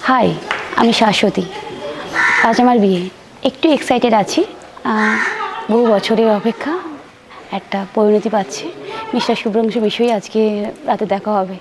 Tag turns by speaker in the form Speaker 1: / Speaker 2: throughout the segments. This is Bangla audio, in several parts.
Speaker 1: হাই, আমি শাশ্বতী। আজ আমার বিয়ে। একটু এক্সাইটেড আছি। বহু বছরের অপেক্ষা একটা পরিণতি পাচ্ছে। মিস্টার শুভ্রাংশু বিষয়ে আজকে রাতে দেখা হবে।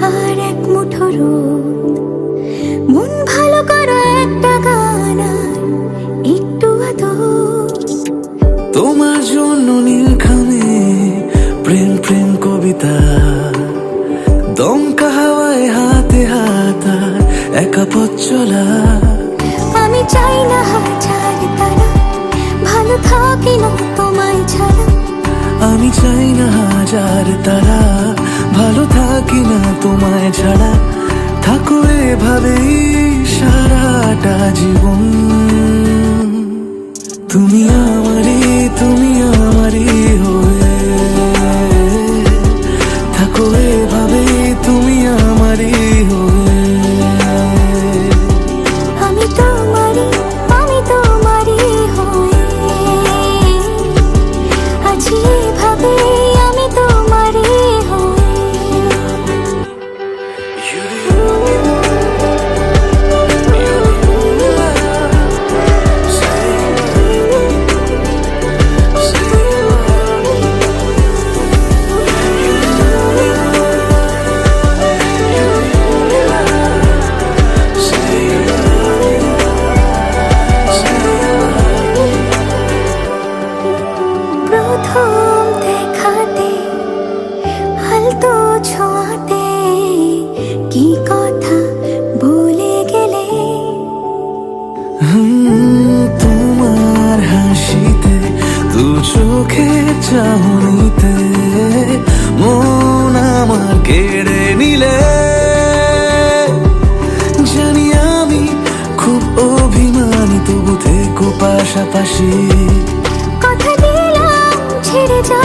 Speaker 2: আর এক মুঠো মন ভালো করা একটা গান একটু
Speaker 3: তোমার জন্য নীলখামে প্রেম প্রেম কবিতা দমকা হাওয়ায় হাতে হাত একা পথ চলা।
Speaker 2: আমি চাই না হাজার তারা ভালো থাকি না তোমায় ছাড়া।
Speaker 3: আমি চাই না হাজার তারা ভালো থাকি না তোমায় ছাড়া। থাকো এভাবেই সারাটা জীবন। তুমি আমারই হয়ে থাকো এভাবেই তুমি আমারই হয়ে।
Speaker 2: আমি তোমারই হয়ে আছি এভাবে। আমি তোমারই প্রথম দেখাতে হালতো ছোঁয়াতে কি কথা ভুলে গেলে।
Speaker 3: তোমার হাসিতে দু চোখে চাহনিতে মন আমার কেড়ে নিলে। জানি আমি খুব অভিমানী তবু থেকো পাশাপাশি।
Speaker 2: কথা দিলাম ছেড়ে যা